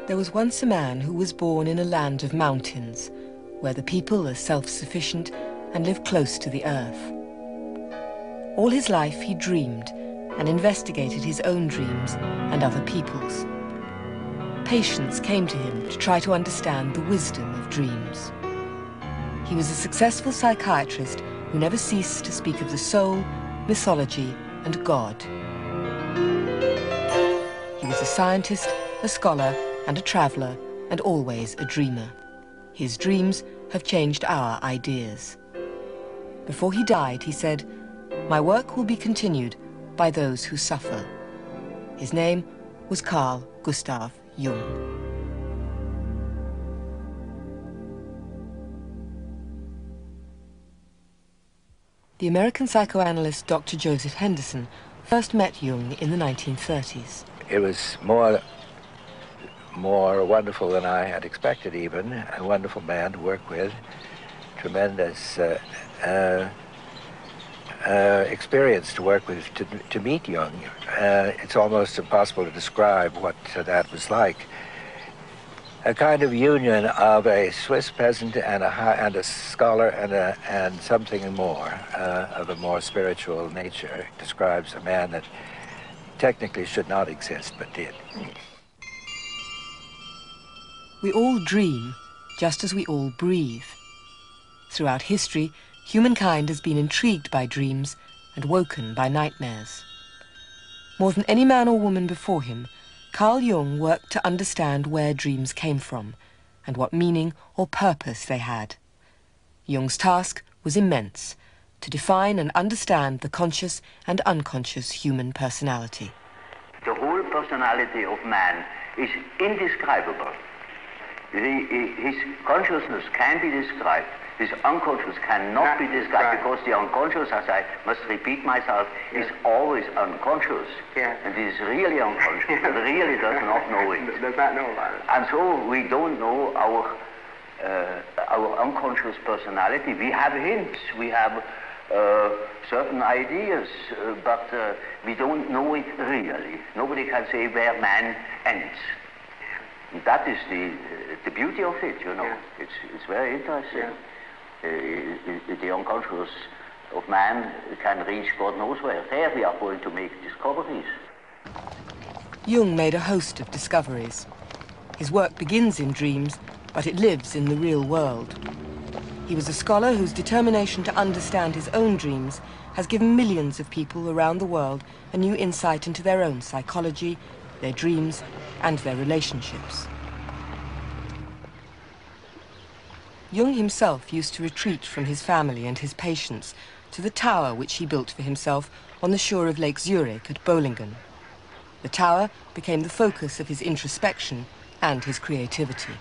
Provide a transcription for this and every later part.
There was once a man who was born in a land of mountains, where the people are self-sufficient and live close to the earth. All his life he dreamed and investigated his own dreams and other people's. Patients came to him to try to understand the wisdom of dreams. He was a successful psychiatrist who never ceased to speak of the soul, mythology, and God. He was a scientist, a scholar, and a traveler, and always a dreamer. His dreams have changed our ideas. Before he died, he said, "My work will be continued by those who suffer." His name was Carl Gustav Jung. The American psychoanalyst Dr. Joseph Henderson first met Jung in the 1930s. It was more wonderful than I had expected even. A wonderful man to work with. Tremendous experience to work with, to meet Jung. It's almost impossible to describe what that was like. A kind of union of a Swiss peasant and a scholar and something more, of a more spiritual nature. It describes a man that technically should not exist, but did. We all dream, just as we all breathe. Throughout history, humankind has been intrigued by dreams and woken by nightmares. More than any man or woman before him, Carl Jung worked to understand where dreams came from and what meaning or purpose they had. Jung's task was immense, to define and understand the conscious and unconscious human personality. The whole personality of man is indescribable. His consciousness can be described. His unconscious cannot be described, because the unconscious, as I must repeat myself, is always unconscious. And is really unconscious. It really does not know it. Does not know about it. And so we don't know our unconscious personality. We have hints. We have certain ideas, but we don't know it really. Nobody can say where man ends. That is the beauty of it, you know. It's very interesting. The unconscious of man can reach God knows where. There we are going to make discoveries. Jung made a host of discoveries. His work begins in dreams, but it lives in the real world. He was a scholar whose determination to understand his own dreams has given millions of people around the world a new insight into their own psychology, their dreams, and their relationships. Jung himself used to retreat from his family and his patients to the tower which he built for himself on the shore of Lake Zurich at Bollingen. The tower became the focus of his introspection and his creativity.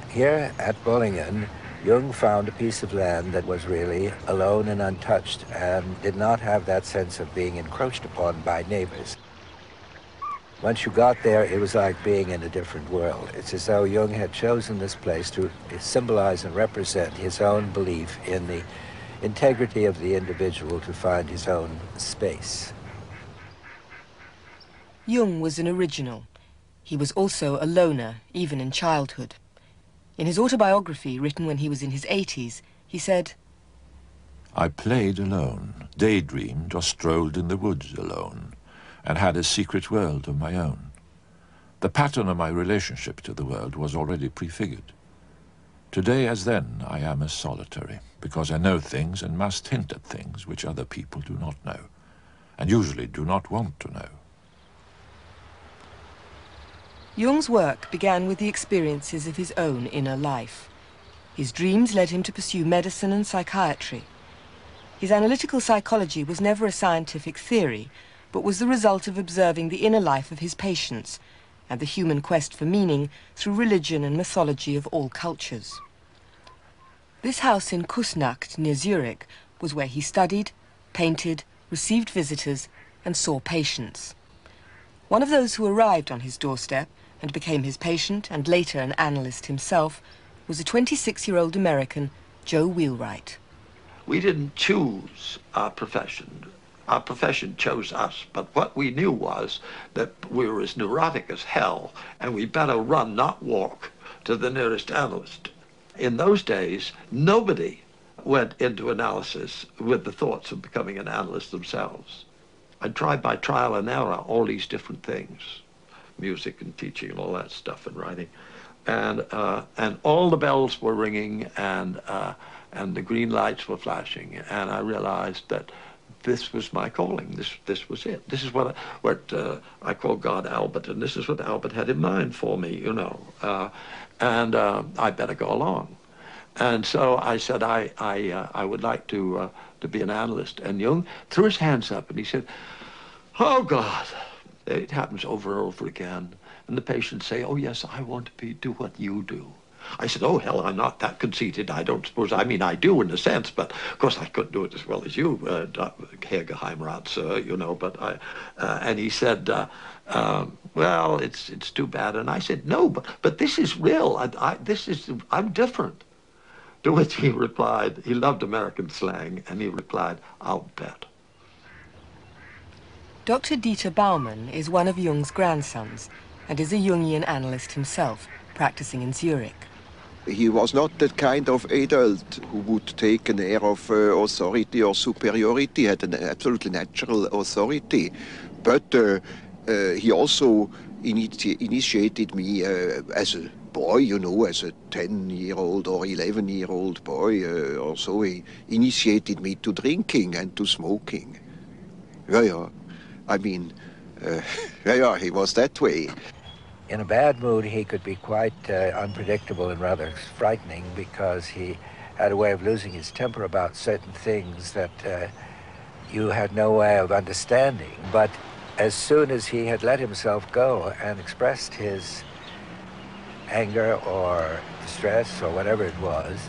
Here at Bollingen, Jung found a piece of land that was really alone and untouched and did not have that sense of being encroached upon by neighbors. Once you got there, it was like being in a different world. It's as though Jung had chosen this place to symbolize and represent his own belief in the integrity of the individual to find his own space. Jung was an original. He was also a loner, even in childhood. In his autobiography, written when he was in his 80s, he said, "I played alone, daydreamed or strolled in the woods alone, and had a secret world of my own. The pattern of my relationship to the world was already prefigured. Today as then, I am as solitary, because I know things and must hint at things which other people do not know, and usually do not want to know." Jung's work began with the experiences of his own inner life. His dreams led him to pursue medicine and psychiatry. His analytical psychology was never a scientific theory, but was the result of observing the inner life of his patients and the human quest for meaning through religion and mythology of all cultures. This house in Kusnacht, near Zurich, was where he studied, painted, received visitors, and saw patients. One of those who arrived on his doorstep and became his patient and later an analyst himself was a 26-year-old American, Joe Wheelwright. We didn't choose our profession. Our profession chose us, but what we knew was that we were as neurotic as hell, and we better run, not walk, to the nearest analyst. In those days, nobody went into analysis with the thoughts of becoming an analyst themselves. I tried by trial and error all these different things, music and teaching and all that stuff and writing. And all the bells were ringing and the green lights were flashing. And I realized that this was my calling. This was it. This is what I call God Albert, and this is what Albert had in mind for me, you know. I better go along. And so I said, I would like to be an analyst. And Jung threw his hands up and he said, oh, God. It happens over and over again. And the patients say, oh, yes, I want to do what you do. I said, oh, hell, I'm not that conceited. I don't suppose, I mean, I do in a sense, but of course I couldn't do it as well as you, Herr Geheimrat, sir, you know, but and he said, well, it's too bad. And I said, no, but this is real. I'm different. To which he replied, he loved American slang, and he replied, I'll bet. Dr. Dieter Baumann is one of Jung's grandsons and is a Jungian analyst himself, practicing in Zurich. He was not that kind of adult who would take an air of authority or superiority. He had an absolutely natural authority. But he also initiated me as a boy, you know, as a 10-year-old or 11-year-old boy or so. He initiated me to drinking and to smoking. Yeah. I mean, yeah, he was that way. In a bad mood, he could be quite unpredictable and rather frightening because he had a way of losing his temper about certain things that you had no way of understanding. But as soon as he had let himself go and expressed his anger or distress or whatever it was,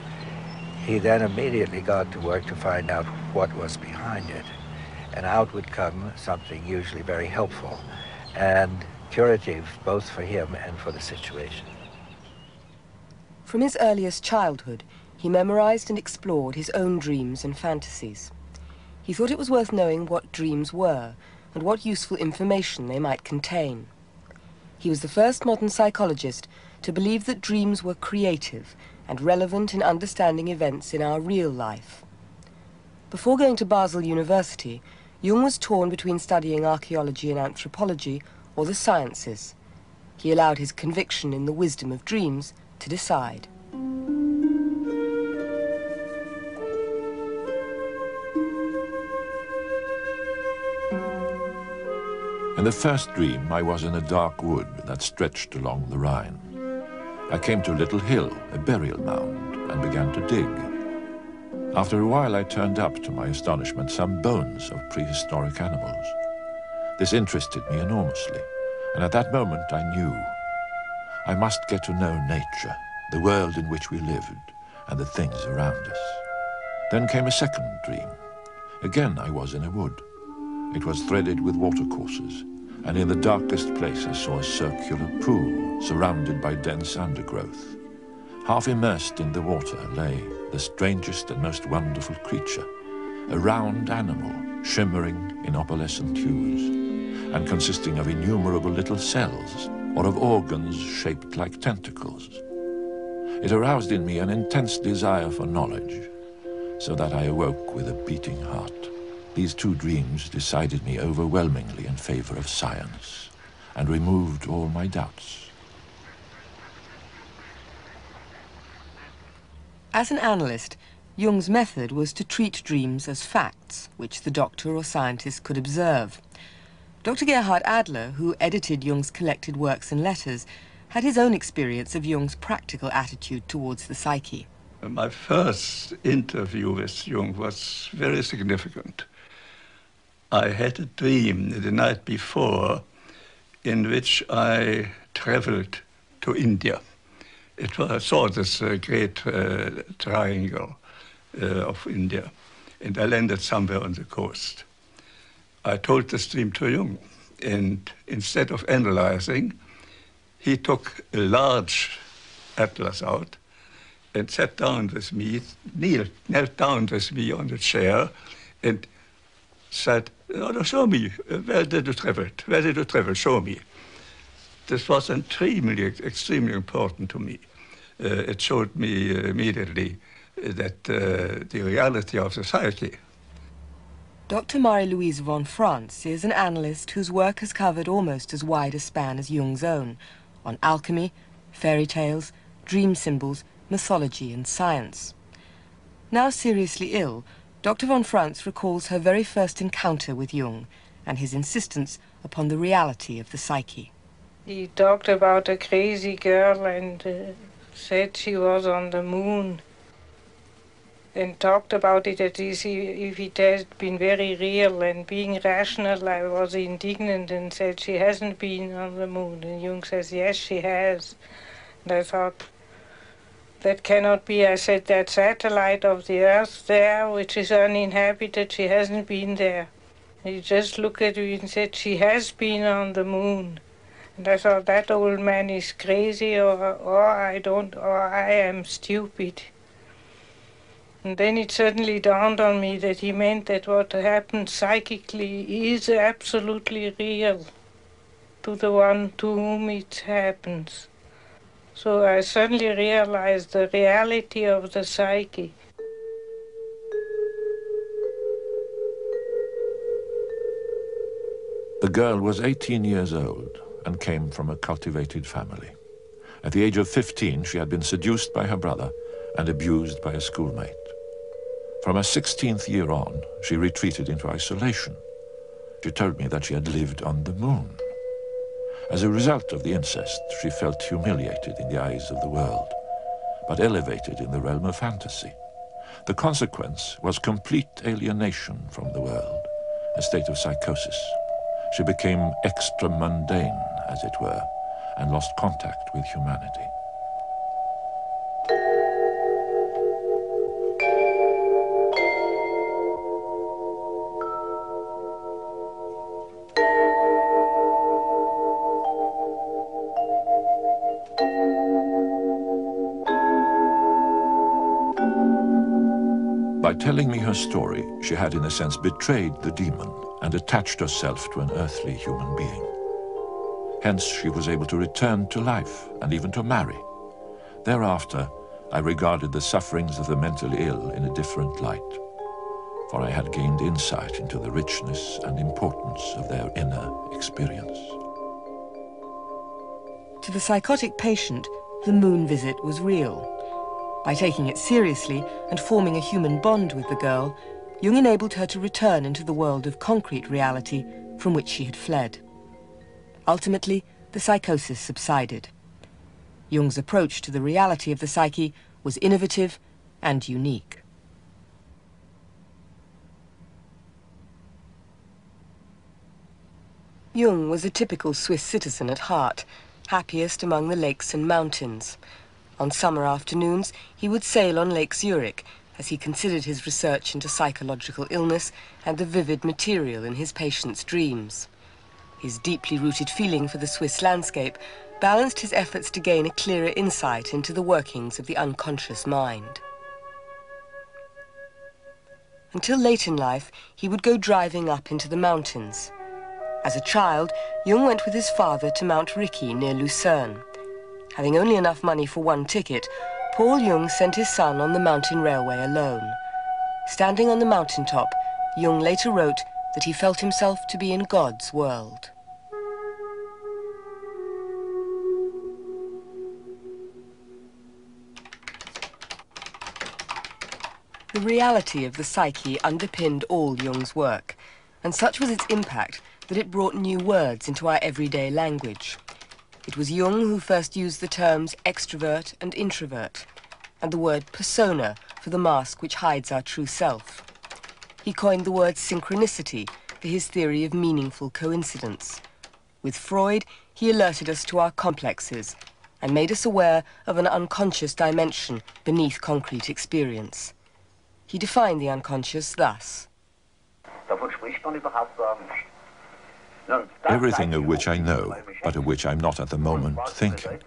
he then immediately got to work to find out what was behind it. And out would come something usually very helpful and curative both for him and for the situation. From his earliest childhood, he memorized and explored his own dreams and fantasies. He thought it was worth knowing what dreams were and what useful information they might contain. He was the first modern psychologist to believe that dreams were creative and relevant in understanding events in our real life. Before going to Basel University, Jung was torn between studying archaeology and anthropology or the sciences. He allowed his conviction in the wisdom of dreams to decide. In the first dream, I was in a dark wood that stretched along the Rhine. I came to a little hill, a burial mound, and began to dig. After a while, I turned up, to my astonishment, some bones of prehistoric animals. This interested me enormously, and at that moment I knew I must get to know nature, the world in which we lived, and the things around us. Then came a second dream. Again I was in a wood. It was threaded with watercourses, and in the darkest place I saw a circular pool surrounded by dense undergrowth. Half immersed in the water lay the strangest and most wonderful creature, a round animal shimmering in opalescent hues, and consisting of innumerable little cells or of organs shaped like tentacles. It aroused in me an intense desire for knowledge, so that I awoke with a beating heart. These two dreams decided me overwhelmingly in favor of science and removed all my doubts. As an analyst, Jung's method was to treat dreams as facts, which the doctor or scientist could observe. Dr. Gerhard Adler, who edited Jung's collected works and letters, had his own experience of Jung's practical attitude towards the psyche. My first interview with Jung was very significant. I had a dream the night before in which I traveled to India. I saw this great triangle of India, and I landed somewhere on the coast. I told this dream to Jung, and instead of analyzing, he took a large atlas out and sat down with me, knelt down with me on the chair, and said, No, no, show me. Where did you travel? Where did you travel? Show me. This was extremely important to me. It showed me immediately that the reality of the psyche. Dr. Marie-Louise von Franz is an analyst whose work has covered almost as wide a span as Jung's own, on alchemy, fairy tales, dream symbols, mythology and science. Now seriously ill, Dr. von Franz recalls her very first encounter with Jung and his insistence upon the reality of the psyche. He talked about a crazy girl and said she was on the moon, and talked about it as if it had been very real, and being rational I was indignant and said she hasn't been on the moon, and Jung says yes she has. And I thought that cannot be. I said that satellite of the Earth there which is uninhabited, she hasn't been there. And he just looked at me and said she has been on the moon. And I thought that old man is crazy, or I am stupid. And then it suddenly dawned on me that he meant that what happens psychically is absolutely real to the one to whom it happens. So I suddenly realized the reality of the psyche. The girl was 18 years old and came from a cultivated family. At the age of 15, she had been seduced by her brother and abused by a schoolmate. From her 16th year on, she retreated into isolation. She told me that she had lived on the moon. As a result of the incest, she felt humiliated in the eyes of the world, but elevated in the realm of fantasy. The consequence was complete alienation from the world, a state of psychosis. She became extra-mundane, as it were, and lost contact with humanity. By telling me her story, she had in a sense betrayed the demon and attached herself to an earthly human being. Hence, she was able to return to life and even to marry. Thereafter, I regarded the sufferings of the mentally ill in a different light, for I had gained insight into the richness and importance of their inner experience. To the psychotic patient, the moon visit was real. By taking it seriously and forming a human bond with the girl, Jung enabled her to return into the world of concrete reality from which she had fled. Ultimately, the psychosis subsided. Jung's approach to the reality of the psyche was innovative and unique. Jung was a typical Swiss citizen at heart, happiest among the lakes and mountains. On summer afternoons, he would sail on Lake Zurich, as he considered his research into psychological illness and the vivid material in his patients' dreams. His deeply rooted feeling for the Swiss landscape balanced his efforts to gain a clearer insight into the workings of the unconscious mind. Until late in life, he would go driving up into the mountains. As a child, Jung went with his father to Mount Ricci near Lucerne. Having only enough money for one ticket, Paul Jung sent his son on the mountain railway alone. Standing on the mountaintop, Jung later wrote that he felt himself to be in God's world. The reality of the psyche underpinned all Jung's work, and such was its impact that it brought new words into our everyday language. It was Jung who first used the terms extrovert and introvert, and the word persona for the mask which hides our true self. He coined the word synchronicity for his theory of meaningful coincidence. With Freud, he alerted us to our complexes and made us aware of an unconscious dimension beneath concrete experience. He defined the unconscious thus. Everything of which I know, but of which I'm not at the moment thinking.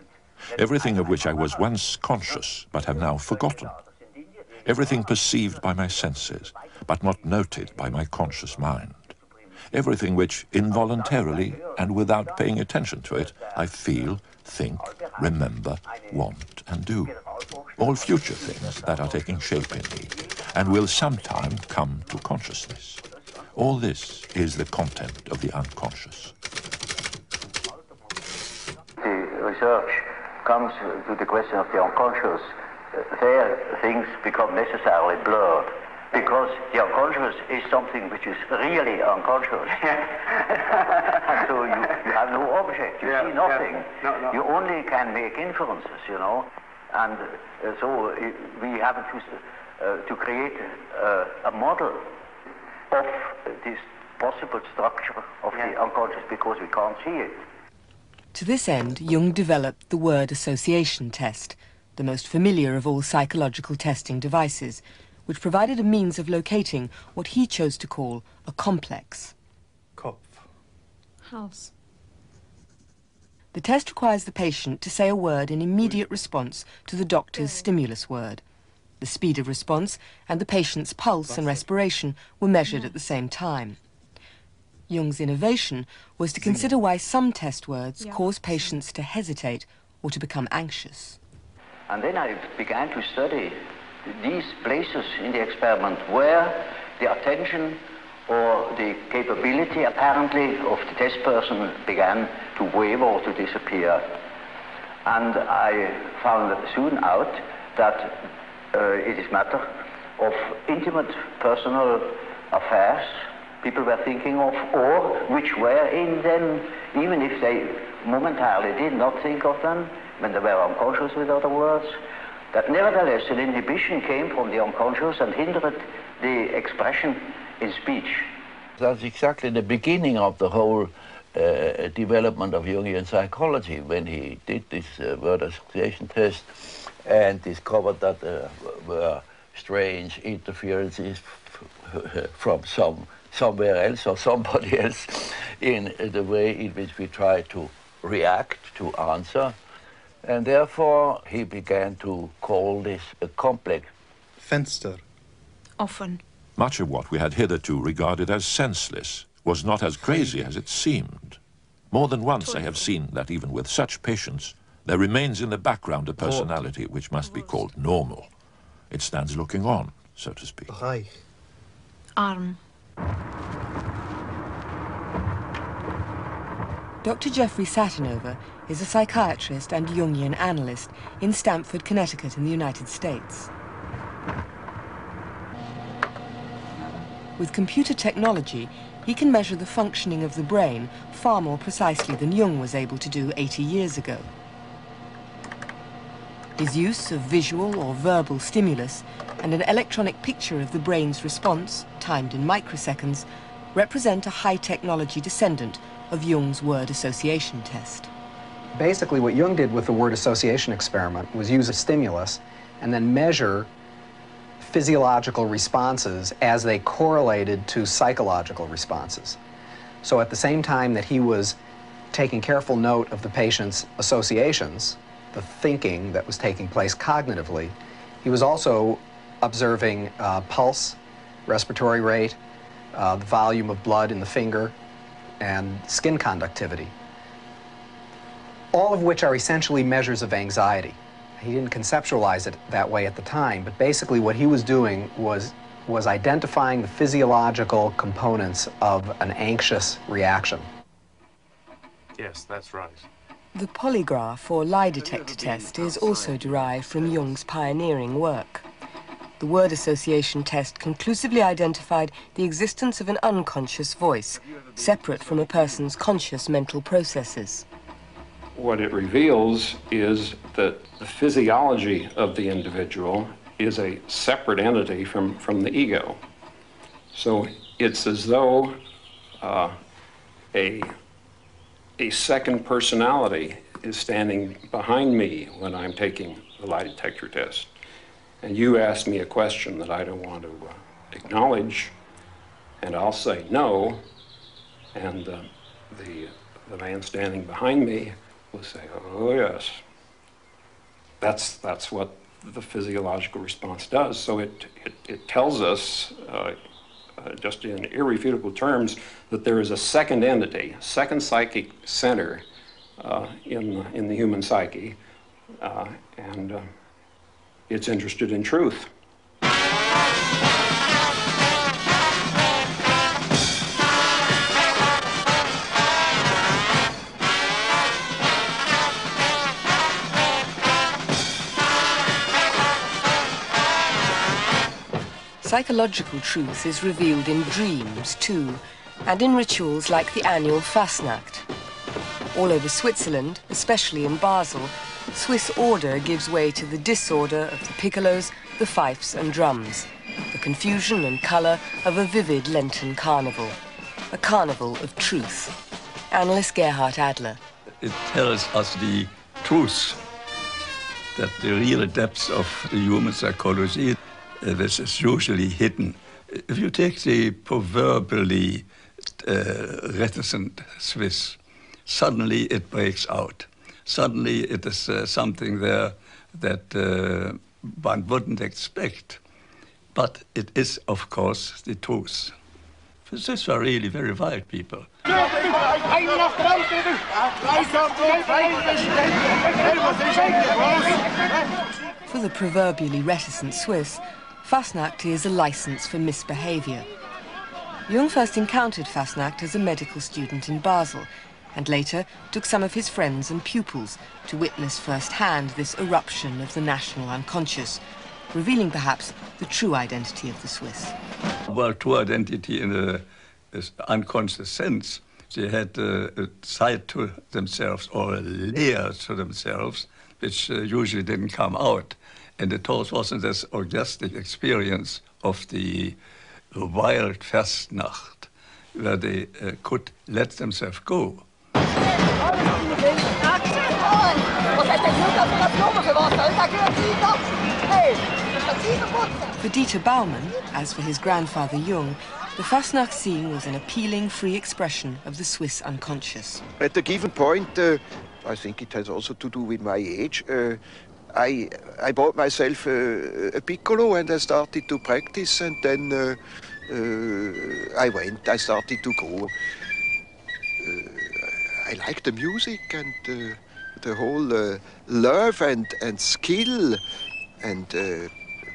Everything of which I was once conscious, but have now forgotten. Everything perceived by my senses, but not noted by my conscious mind. everything which involuntarily and without paying attention to it, I feel, think, remember, want and do. All future things that are taking shape in me and will sometime come to consciousness. All this is the content of the unconscious. The research comes to the question of the unconscious. There things become necessarily blurred, because the unconscious is something which is really unconscious. And so you have no object, you see nothing. No. You only can make inferences, you know. And so we have to create a model of this possible structure of the unconscious, because we can't see it. To this end, Jung developed the word association test, the most familiar of all psychological testing devices, which provided a means of locating what he chose to call a complex. Kopf. House. The test requires the patient to say a word in immediate response to the doctor's stimulus word. The speed of response and the patient's pulse and respiration were measured at the same time. Jung's innovation was to consider why some test words cause patients to hesitate or to become anxious. And then I began to study these places in the experiment where the attention or the capability, apparently, of the test person began to waver or to disappear. And I found soon out that it is matter of intimate personal affairs people were thinking of, or which were in them, even if they momentarily did not think of them, when they were unconscious, with other words, that nevertheless an inhibition came from the unconscious and hindered the expression in speech. That's exactly the beginning of the whole development of Jungian psychology, when he did this word association test and discovered that there were strange interferences from somewhere else or somebody else in the way in which we try to react, to answer. And therefore he began to call this a complex. Fenster. Often. Much of what we had hitherto regarded as senseless was not as crazy as it seemed. More than once I have seen that even with such patients, there remains in the background a personality which must be called normal. It stands looking on, so to speak. Arm. Dr. Jeffrey Satinover is a psychiatrist and Jungian analyst in Stamford, Connecticut in the United States. With computer technology, he can measure the functioning of the brain far more precisely than Jung was able to do 80 years ago. His use of visual or verbal stimulus and an electronic picture of the brain's response, timed in microseconds, represent a high-technology descendant of Jung's word association test. Basically, what Jung did with the word association experiment was use a stimulus and then measure physiological responses as they correlated to psychological responses. So at the same time that he was taking careful note of the patient's associations, the thinking that was taking place cognitively, he was also observing pulse, respiratory rate, the volume of blood in the finger, and skin conductivity, all of which are essentially measures of anxiety. He didn't conceptualize it that way at the time, but basically what he was doing was identifying the physiological components of an anxious reaction. Yes, that's right. The polygraph or lie detector test is also derived from Jung's pioneering work. The word association test conclusively identified the existence of an unconscious voice, separate from a person's conscious mental processes. What it reveals is that the physiology of the individual is a separate entity from the ego. So it's as though a second personality is standing behind me when I'm taking the lie detector test. And you ask me a question that I don't want to acknowledge, and I'll say no, and the man standing behind me will say, oh yes. That's what the physiological response does. So it tells us just in irrefutable terms, that there is a second entity, a second psychic center in the human psyche, and it's interested in truth. Psychological truth is revealed in dreams, too, and in rituals like the annual Fastnacht. All over Switzerland, especially in Basel, Swiss order gives way to the disorder of the piccolos, the fifes and drums, the confusion and colour of a vivid Lenten carnival, a carnival of truth. Analyst Gerhard Adler. It tells us the truth, that the real depths of the human psychology, this is usually hidden. If you take the proverbially reticent Swiss, suddenly it breaks out. Suddenly it is something there that one wouldn't expect. But it is, of course, the truth. These are really very wild people. For the proverbially reticent Swiss, Fastnacht is a license for misbehavior. Jung first encountered Fastnacht as a medical student in Basel, and later took some of his friends and pupils to witness firsthand this eruption of the national unconscious, revealing perhaps the true identity of the Swiss. Well, true identity in the unconscious sense, they had a side to themselves or a layer to themselves, which usually didn't come out. And it wasn't this orgastic experience of the wild Fastnacht, where they could let themselves go. For Dieter Baumann, as for his grandfather Jung, the Fastnacht scene was an appealing, free expression of the Swiss unconscious. At a given point, I think it has also to do with my age, I bought myself a piccolo and I started to practice, and then I started to go. I like the music and the whole love and skill and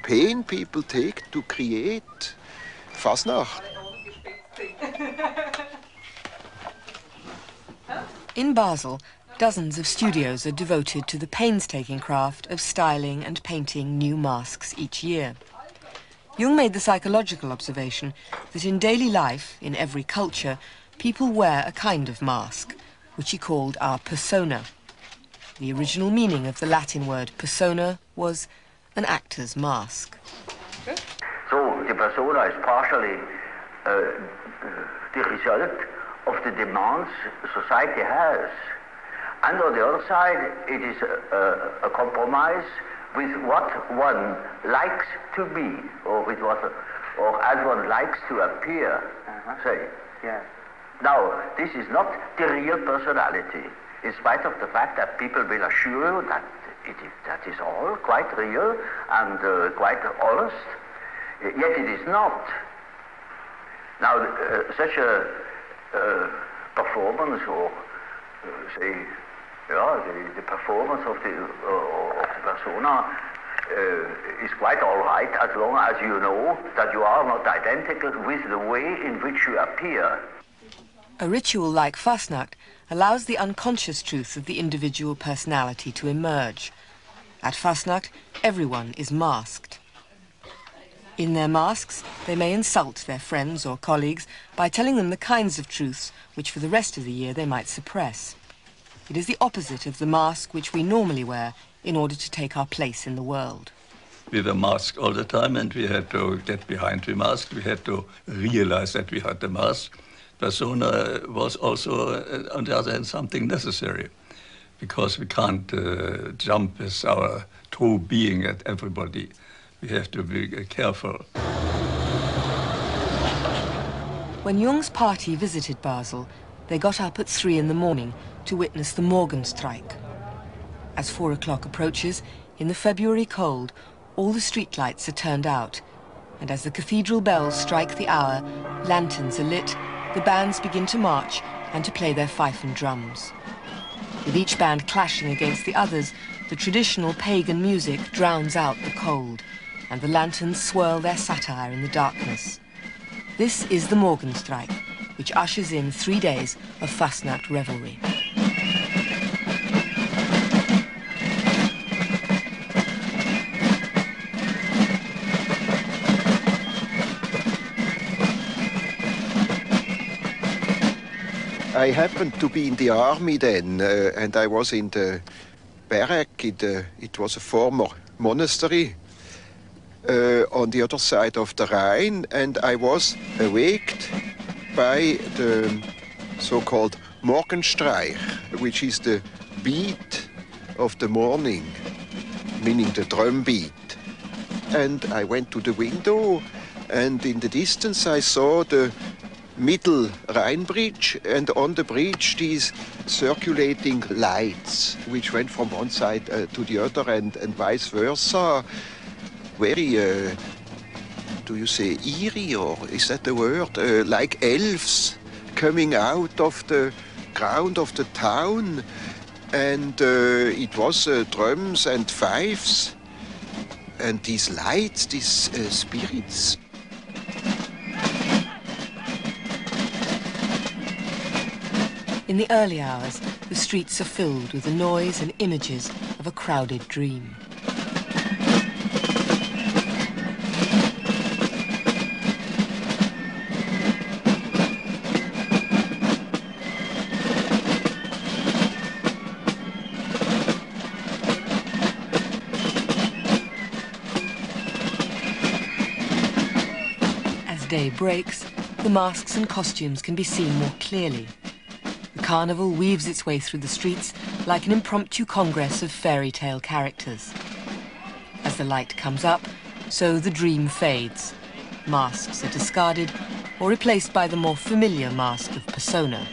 pain people take to create Fastnacht. In Basel, dozens of studios are devoted to the painstaking craft of styling and painting new masks each year. Jung made the psychological observation that in daily life, in every culture, people wear a kind of mask, which he called our persona. The original meaning of the Latin word persona was an actor's mask. So the persona is partially the result of the demands society has. And on the other side, it is a compromise with what one likes to be, or with what, or as one likes to appear. Say, yeah. Now, this is not the real personality, in spite of the fact that people will assure you that that is all quite real and quite honest. Yet it is not. Now, such a performance, or say, the performance of the persona is quite all right, as long as you know that you are not identical with the way in which you appear. A ritual like Fastnacht allows the unconscious truth of the individual personality to emerge. At Fastnacht, everyone is masked. In their masks, they may insult their friends or colleagues by telling them the kinds of truths which for the rest of the year they might suppress. It is the opposite of the mask which we normally wear in order to take our place in the world. We were masked all the time, and we had to get behind the mask. We had to realize that we had the mask. Persona was also, on the other hand, something necessary, because we can't jump with our true being at everybody. We have to be careful. When Jung's party visited Basel, they got up at 3 in the morning to witness the Morgenstreik. As 4 o'clock approaches, in the February cold, all the streetlights are turned out, and as the cathedral bells strike the hour, lanterns are lit, the bands begin to march and to play their fife and drums. With each band clashing against the others, the traditional pagan music drowns out the cold, and the lanterns swirl their satire in the darkness. This is the Morgenstreik, which ushers in 3 days of Fastnacht revelry. I happened to be in the army then, and I was in the barrack. It was a former monastery on the other side of the Rhine, and I was awaked by the so-called Morgenstreich, which is the beat of the morning, meaning the drum beat. And I went to the window, and in the distance I saw the middle Rhine bridge, and on the bridge these circulating lights which went from one side to the other and vice versa. Very, do you say eerie, or is that the word? Like elves coming out of the ground of the town, and it was drums and fifes and these lights, these spirits. In the early hours, the streets are filled with the noise and images of a crowded dream. As day breaks, the masks and costumes can be seen more clearly. The carnival weaves its way through the streets like an impromptu congress of fairy tale characters. As the light comes up, so the dream fades. Masks are discarded or replaced by the more familiar mask of persona,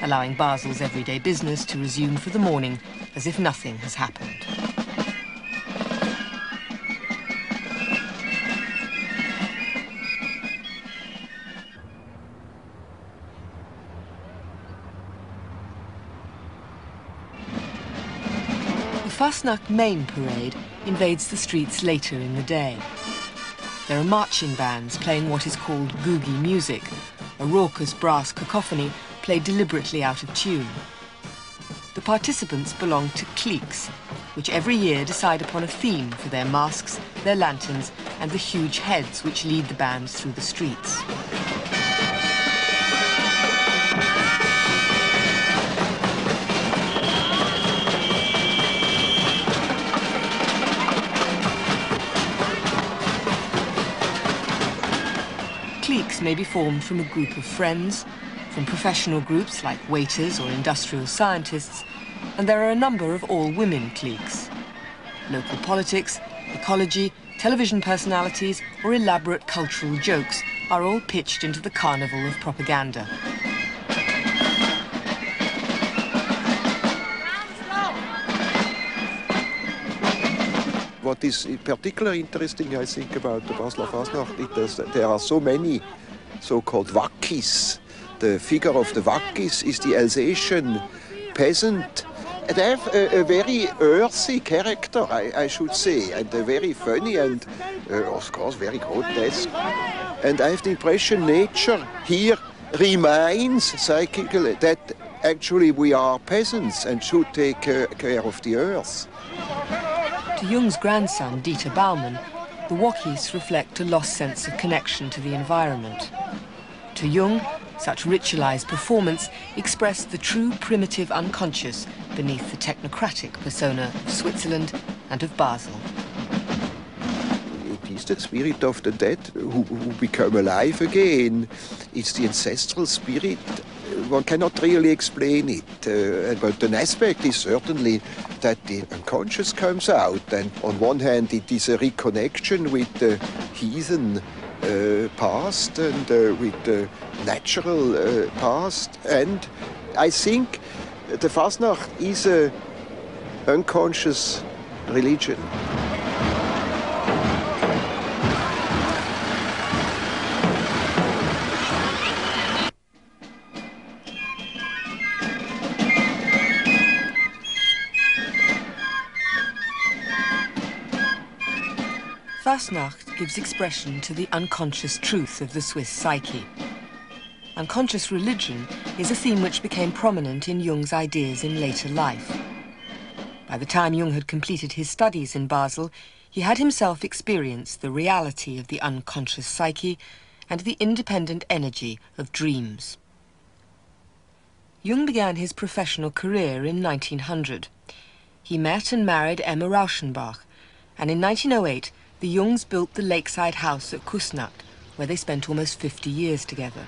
allowing Basel's everyday business to resume for the morning as if nothing has happened. The Fastnacht main parade invades the streets later in the day. There are marching bands playing what is called googie music, a raucous brass cacophony played deliberately out of tune. The participants belong to cliques, which every year decide upon a theme for their masks, their lanterns, and the huge heads which lead the bands through the streets. Cliques may be formed from a group of friends, from professional groups like waiters or industrial scientists, and there are a number of all-women cliques. Local politics, ecology, television personalities, or elaborate cultural jokes are all pitched into the carnival of propaganda. What is particularly interesting, I think, about the Basler Fasnacht is that there are so many so-called Wackis. The figure of the Wackis is the Alsatian peasant. They have a very earthy character, I should say, and very funny and, of course, very grotesque. And I have the impression nature here reminds psychically that actually we are peasants and should take care of the earth. To Jung's grandson, Dieter Baumann, the Wackis reflect a lost sense of connection to the environment. To Jung, such ritualized performance expressed the true primitive unconscious beneath the technocratic persona of Switzerland and of Basel. It is the spirit of the dead who become alive again. It's the ancestral spirit. One cannot really explain it, but an aspect is certainly that the unconscious comes out, and on one hand it is a reconnection with the heathen past and with the natural past, and I think the Fasnacht is an unconscious religion. Fasnacht gives expression to the unconscious truth of the Swiss psyche. Unconscious religion is a theme which became prominent in Jung's ideas in later life. By the time Jung had completed his studies in Basel, he had himself experienced the reality of the unconscious psyche and the independent energy of dreams. Jung began his professional career in 1900. He met and married Emma Rauschenbach, and in 1908 the Jungs built the lakeside house at Kusnacht, where they spent almost 50 years together.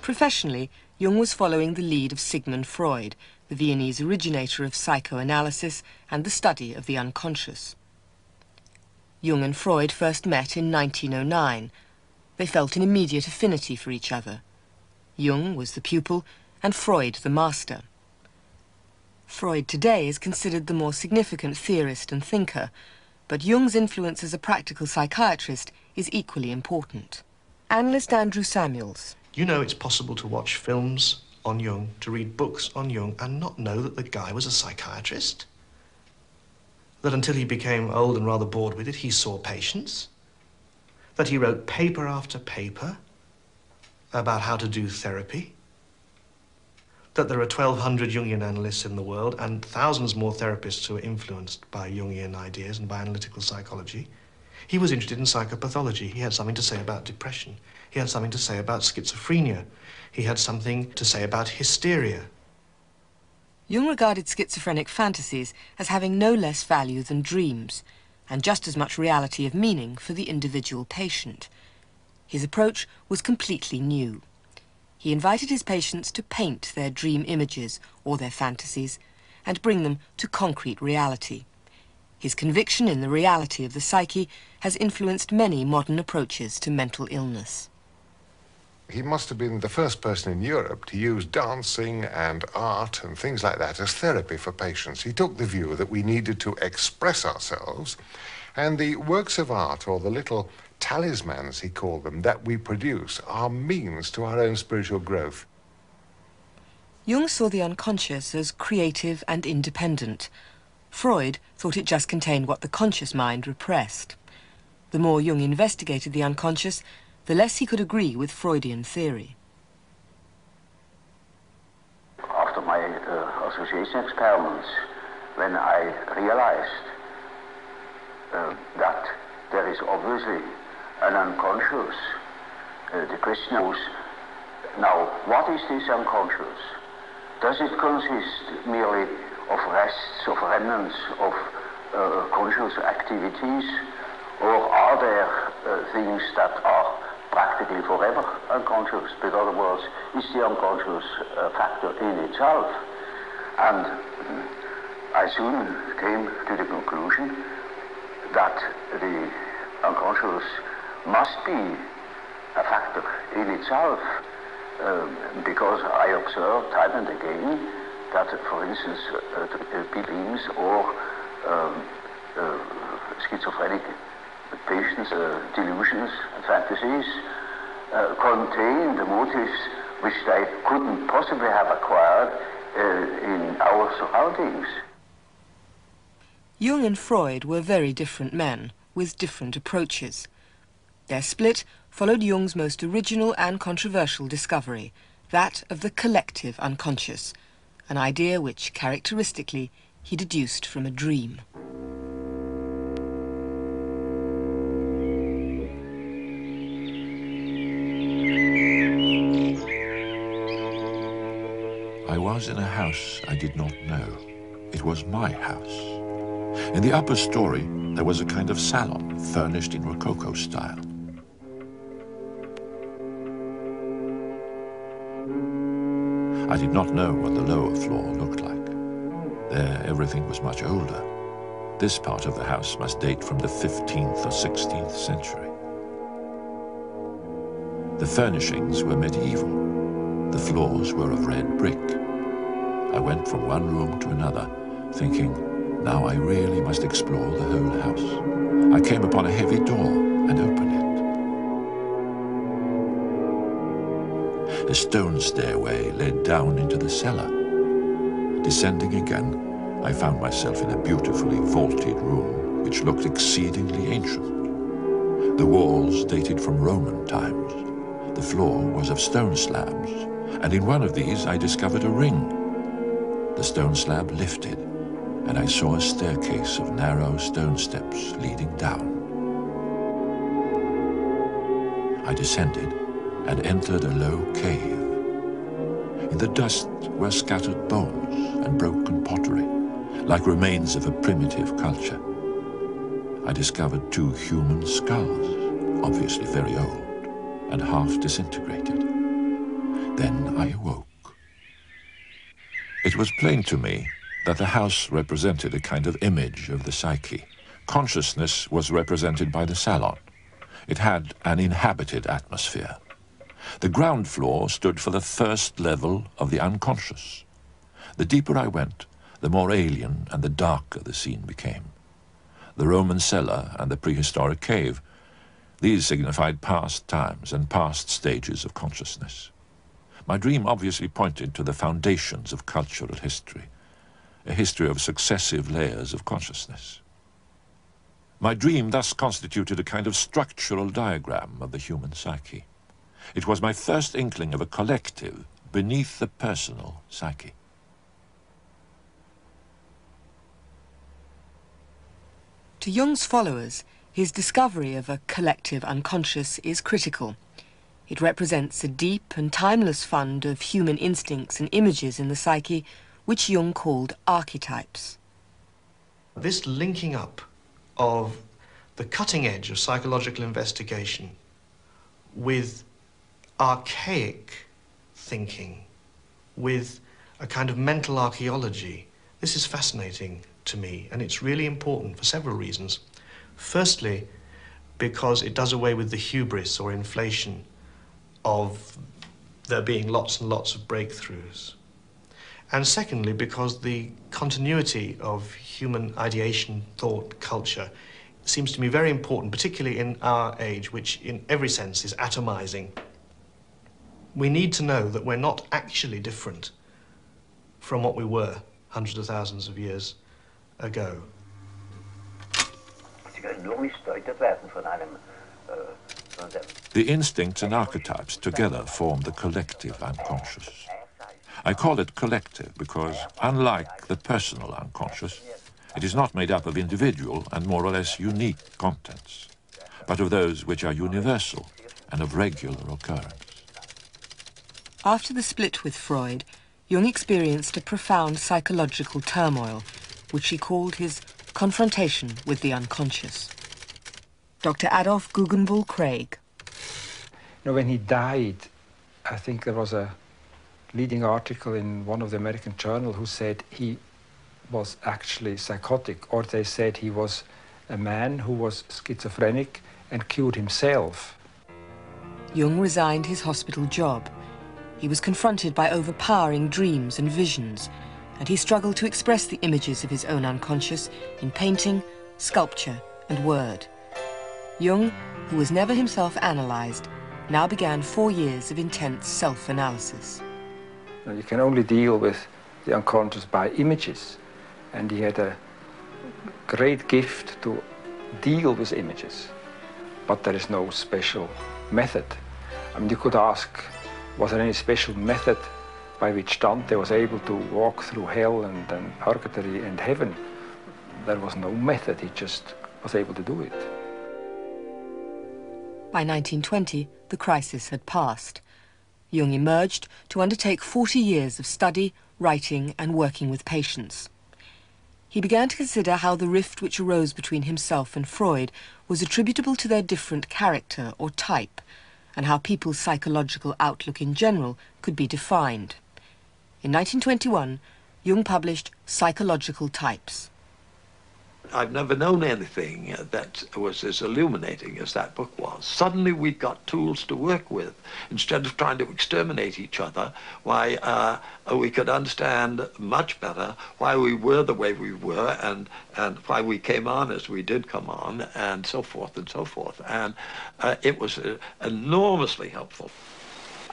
Professionally, Jung was following the lead of Sigmund Freud, the Viennese originator of psychoanalysis and the study of the unconscious. Jung and Freud first met in 1909. They felt an immediate affinity for each other. Jung was the pupil and Freud the master. Freud today is considered the more significant theorist and thinker, but Jung's influence as a practical psychiatrist is equally important. Analyst Andrew Samuels. You know it's possible to watch films on Jung, to read books on Jung, and not know that the guy was a psychiatrist? That until he became old and rather bored with it, he saw patients? That he wrote paper after paper about how to do therapy? That there are 1,200 Jungian analysts in the world and thousands more therapists who are influenced by Jungian ideas and by analytical psychology? He was interested in psychopathology. He had something to say about depression. He had something to say about schizophrenia. He had something to say about hysteria. Jung regarded schizophrenic fantasies as having no less value than dreams, and just as much reality of meaning for the individual patient. His approach was completely new. He invited his patients to paint their dream images or their fantasies and bring them to concrete reality. His conviction in the reality of the psyche has influenced many modern approaches to mental illness. He must have been the first person in Europe to use dancing and art and things like that as therapy for patients. He took the view that we needed to express ourselves, and the works of art, or the little talismans, he called them, that we produce are means to our own spiritual growth. Jung saw the unconscious as creative and independent. Freud thought it just contained what the conscious mind repressed. The more Jung investigated the unconscious, the less he could agree with Freudian theory. After my association experiments, when I realized that there is obviously an unconscious, the question was, now, what is this unconscious? Does it consist merely of rests, of remnants, of conscious activities, or are there things that are practically forever unconscious? In other words, is the unconscious a factor in itself? And I soon came to the conclusion that the unconscious must be a factor in itself, because I observed time and again that, for instance, dreams or schizophrenic patients' delusions and fantasies contain the motives which they couldn't possibly have acquired in our surroundings. Jung and Freud were very different men, with different approaches. Their split followed Jung's most original and controversial discovery, that of the collective unconscious, an idea which, characteristically, he deduced from a dream. I was in a house I did not know. It was my house. In the upper story, there was a kind of salon furnished in Rococo style. I did not know what the lower floor looked like. There, everything was much older. This part of the house must date from the 15th or 16th century. The furnishings were medieval. The floors were of red brick. I went from one room to another, thinking, now I really must explore the whole house. I came upon a heavy door and opened it. A stone stairway led down into the cellar. Descending again, I found myself in a beautifully vaulted room which looked exceedingly ancient. The walls dated from Roman times. The floor was of stone slabs, and in one of these I discovered a ring. The stone slab lifted, and I saw a staircase of narrow stone steps leading down. I descended and entered a low cave. In the dust were scattered bones and broken pottery, like remains of a primitive culture. I discovered 2 human skulls, obviously very old, and half disintegrated. Then I awoke. It was plain to me that the house represented a kind of image of the psyche. Consciousness was represented by the salon. It had an inhabited atmosphere. The ground floor stood for the first level of the unconscious. The deeper I went, the more alien and the darker the scene became. The Roman cellar and the prehistoric cave, these signified past times and past stages of consciousness. My dream obviously pointed to the foundations of cultural history, a history of successive layers of consciousness. My dream thus constituted a kind of structural diagram of the human psyche. It was my first inkling of a collective beneath the personal psyche. To Jung's followers, his discovery of a collective unconscious is critical. It represents a deep and timeless fund of human instincts and images in the psyche, which Jung called archetypes. This linking up of the cutting edge of psychological investigation with archaic thinking, with a kind of mental archaeology, this is fascinating to me, and it's really important for several reasons. Firstly, because it does away with the hubris or inflation of there being lots and lots of breakthroughs. And secondly, because the continuity of human ideation, thought, culture seems to me very important, particularly in our age, which in every sense is atomizing. We need to know that we're not actually different from what we were hundreds of thousands of years ago. The instincts and archetypes together form the collective unconscious. I call it collective because, unlike the personal unconscious, it is not made up of individual and more or less unique contents, but of those which are universal and of regular occurrence. After the split with Freud, Jung experienced a profound psychological turmoil, which he called his confrontation with the unconscious. Dr. Adolf Guggenbull Craig. When he died, I think there was a leading article in one of the American journals who said he was actually psychotic, or they said he was a man who was schizophrenic and cured himself. Jung resigned his hospital job. He was confronted by overpowering dreams and visions, and he struggled to express the images of his own unconscious in painting, sculpture, and word. Jung, who was never himself analyzed, now began 4 years of intense self-analysis. You can only deal with the unconscious by images, and he had a great gift to deal with images, but there is no special method. I mean, you could ask, was there any special method by which Dante was able to walk through hell and purgatory and heaven? There was no method, he just was able to do it. By 1920, the crisis had passed. Jung emerged to undertake 40 years of study, writing, and working with patients. He began to consider how the rift which arose between himself and Freud was attributable to their different character or type, and how people's psychological outlook in general could be defined. In 1921, Jung published Psychological Types. I've never known anything that was as illuminating as that book was. Suddenly we got tools to work with. Instead of trying to exterminate each other, why we could understand much better why we were the way we were and why we came on as we did come on, and so forth and so forth. And it was enormously helpful.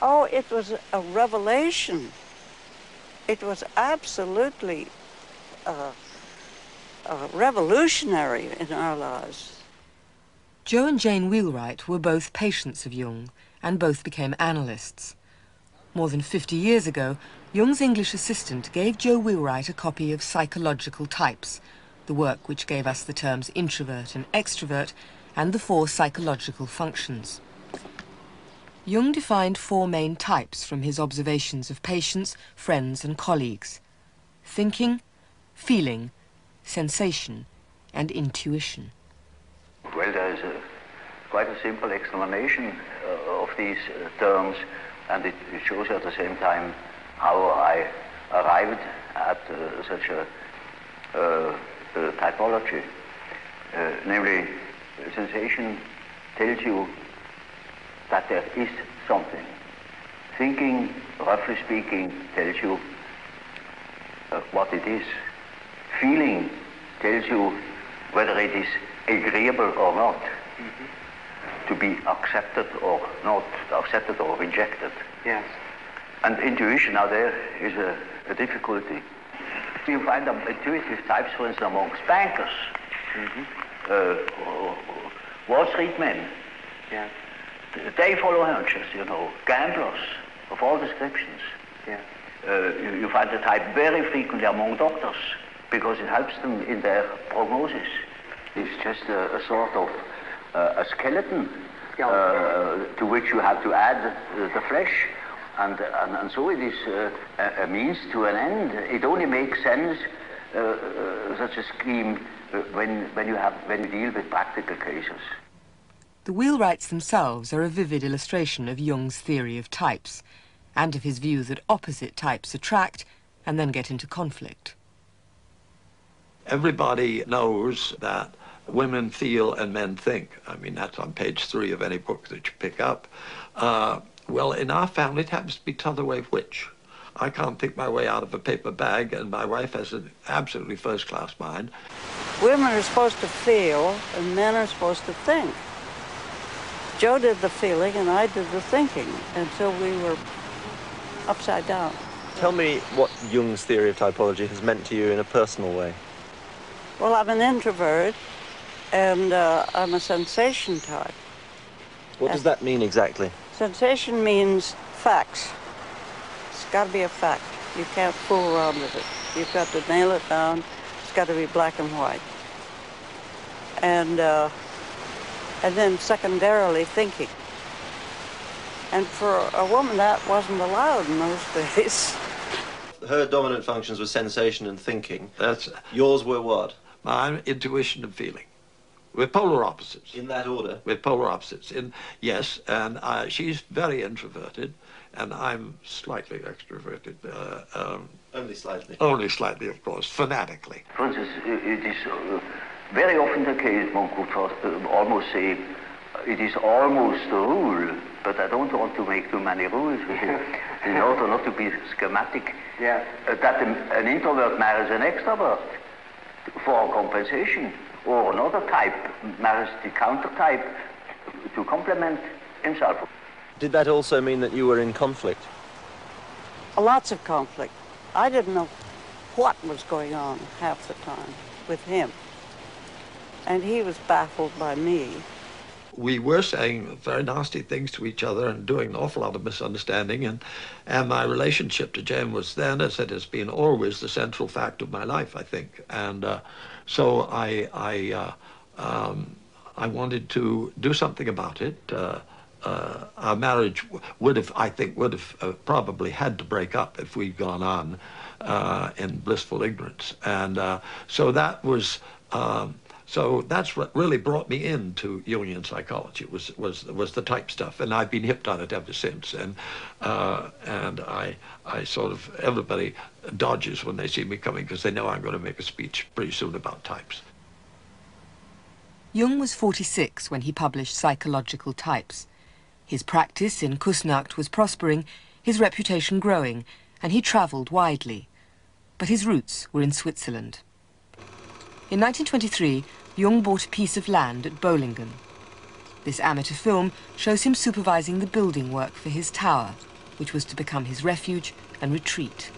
Oh, it was a revelation. It was absolutely revolutionary in our lives. Jo and Jane Wheelwright were both patients of Jung, and both became analysts. More than 50 years ago, Jung's English assistant gave Jo Wheelwright a copy of Psychological Types, the work which gave us the terms introvert and extrovert, and the 4 psychological functions. Jung defined 4 main types from his observations of patients, friends and colleagues: thinking, feeling, sensation and intuition. Well, there is quite a simple explanation of these terms, and it shows at the same time how I arrived at such a typology. Namely, sensation tells you that there is something. Thinking, roughly speaking, tells you what it is. Feeling tells you whether it is agreeable or not, to be accepted or not, accepted or rejected. Yes. And intuition, now there is a difficulty. You find intuitive types, for instance, amongst bankers, Wall Street men. Yeah. They follow hunches, you know, gamblers of all descriptions. Yeah. You find the type very frequently among doctors because it helps them in their prognosis. It's just a sort of a skeleton to which you have to add the flesh. And so it is a means to an end. It only makes sense, such a scheme, when you deal with practical cases. The Wheelwrights themselves are a vivid illustration of Jung's theory of types, and of his view that opposite types attract and then get into conflict. Everybody knows that women feel and men think. I mean, that's on page 3 of any book that you pick up. Well, in our family, it happens to be t'other way of which. I can't think my way out of a paper bag, and my wife has an absolutely first-class mind. Women are supposed to feel, and men are supposed to think. Jo did the feeling, and I did the thinking, until we were upside down. Tell me what Jung's theory of typology has meant to you in a personal way. Well, I'm an introvert, and I'm a sensation type. What does that mean exactly? Sensation means facts. It's got to be a fact. You can't fool around with it. You've got to nail it down. It's got to be black and white. And then secondarily, thinking. And for a woman, that wasn't allowed in those days. Her dominant functions were sensation and thinking. That's yours were what? Mine, intuition and feeling. We're polar opposites. In that order? We're polar opposites. Yes, and she's very introverted, and I'm slightly extroverted. Only slightly? Only slightly, of course, fanatically. For instance, it is very often the case, one could almost say, it is almost a rule, but I don't want to make too many rules with it, in order not to be schematic, that an introvert marries an extrovert for compensation, or another type marries the counter type to complement himself. Did that also mean that you were in conflict? Lots of conflict. I didn't know what was going on half the time with him. And he was baffled by me. We were saying very nasty things to each other and doing an awful lot of misunderstanding, and my relationship to Jane was then, as it has been always, the central fact of my life, I think. And so I wanted to do something about it. Our marriage would have probably had to break up if we'd gone on in blissful ignorance. And so that was. So that's what really brought me into Jungian psychology, was the type stuff, and I've been hipped on it ever since. And I sort of, everybody dodges when they see me coming because they know I'm going to make a speech pretty soon about types. Jung was 46 when he published Psychological Types. His practice in Kusnacht was prospering, his reputation growing, and he travelled widely. But his roots were in Switzerland. In 1923, Jung bought a piece of land at Bolingen. This amateur film shows him supervising the building work for his tower, which was to become his refuge and retreat.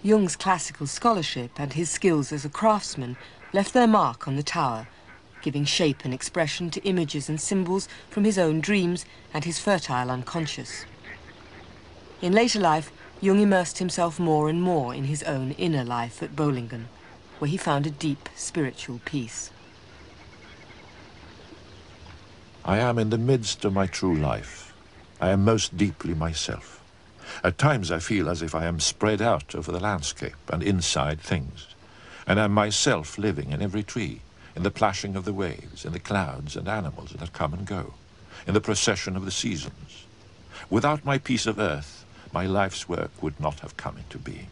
Jung's classical scholarship and his skills as a craftsman left their mark on the tower, giving shape and expression to images and symbols from his own dreams and his fertile unconscious. In later life, Jung immersed himself more and more in his own inner life at Bolingen, where he found a deep spiritual peace. I am in the midst of my true life. I am most deeply myself. At times I feel as if I am spread out over the landscape and inside things, and am myself living in every tree, in the plashing of the waves, in the clouds and animals that come and go, in the procession of the seasons. Without my piece of earth, my life's work would not have come into being.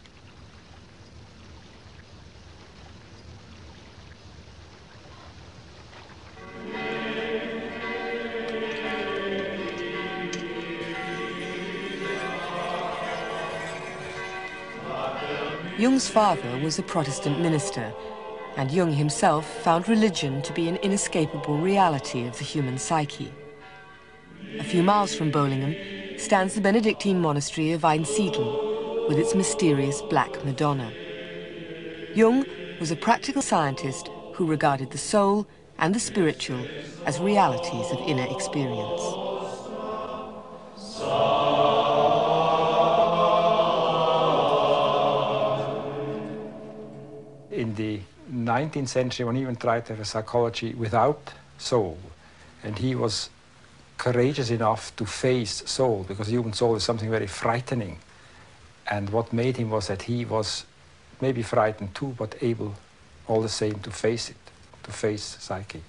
Jung's father was a Protestant minister, and Jung himself found religion to be an inescapable reality of the human psyche. A few miles from Bolingen stands the Benedictine monastery of Einsiedeln, with its mysterious Black Madonna. Jung was a practical scientist who regarded the soul and the spiritual as realities of inner experience. In the 19th century, one even tried to have a psychology without soul, and he was courageous enough to face soul, because the human soul is something very frightening. And what made him was that he was maybe frightened too, but able all the same to face it, to face psyche.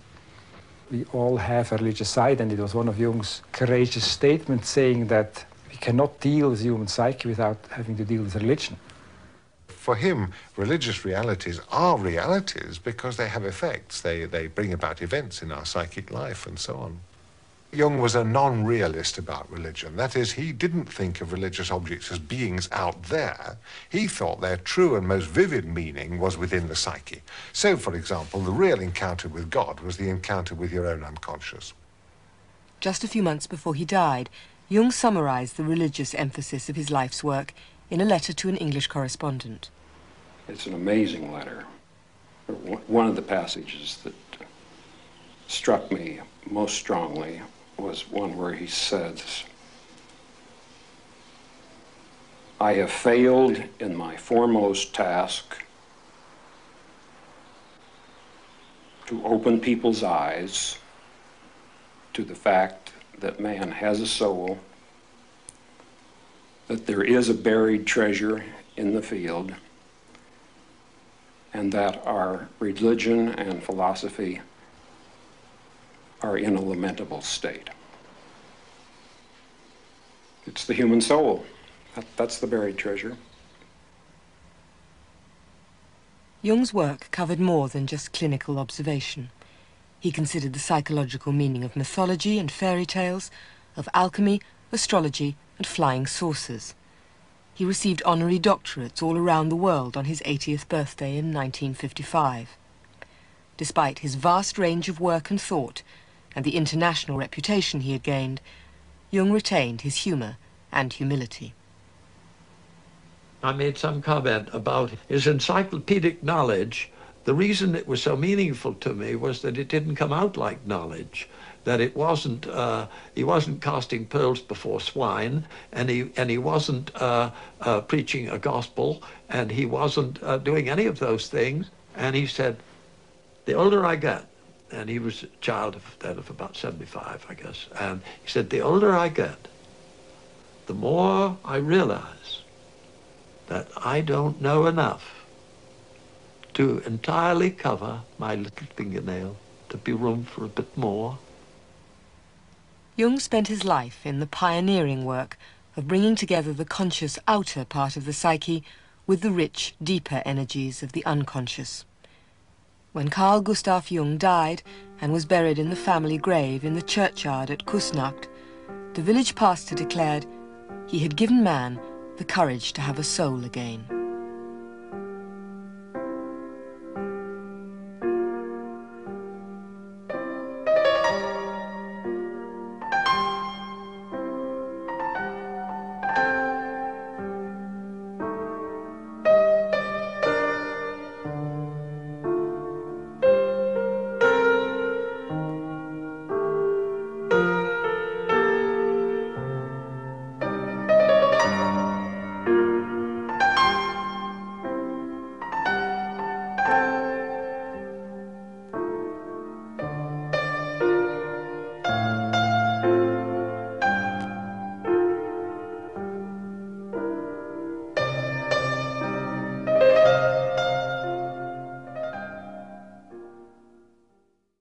We all have a religious side, and it was one of Jung's courageous statements saying that we cannot deal with the human psyche without having to deal with religion. For him, religious realities are realities because they have effects. They bring about events in our psychic life and so on. Jung was a non-realist about religion. That is, he didn't think of religious objects as beings out there. He thought their true and most vivid meaning was within the psyche. So, for example, the real encounter with God was the encounter with your own unconscious. Just a few months before he died, Jung summarized the religious emphasis of his life's work in a letter to an English correspondent. It's an amazing letter. One of the passages that struck me most strongly was one where he says, "I have failed in my foremost task to open people's eyes to the fact that man has a soul, that there is a buried treasure in the field, and that our religion and philosophy are in a lamentable state." It's the human soul. That's the buried treasure. Jung's work covered more than just clinical observation. He considered the psychological meaning of mythology and fairy tales, of alchemy, astrology, and flying saucers. He received honorary doctorates all around the world on his 80th birthday in 1955. Despite his vast range of work and thought, and the international reputation he had gained, Jung retained his humor and humility. I made some comment about his encyclopedic knowledge. The reason it was so meaningful to me was that it didn't come out like knowledge, that it wasn't, he wasn't casting pearls before swine, and he wasn't preaching a gospel, and he wasn't doing any of those things. And he said, the older I get, and he was a child of about 75, I guess, and he said, the older I get, the more I realize that I don't know enough to entirely cover my little fingernail, to be room for a bit more. Jung spent his life in the pioneering work of bringing together the conscious outer part of the psyche with the rich, deeper energies of the unconscious. When Carl Gustav Jung died and was buried in the family grave in the churchyard at Kusnacht, the village pastor declared he had given man the courage to have a soul again.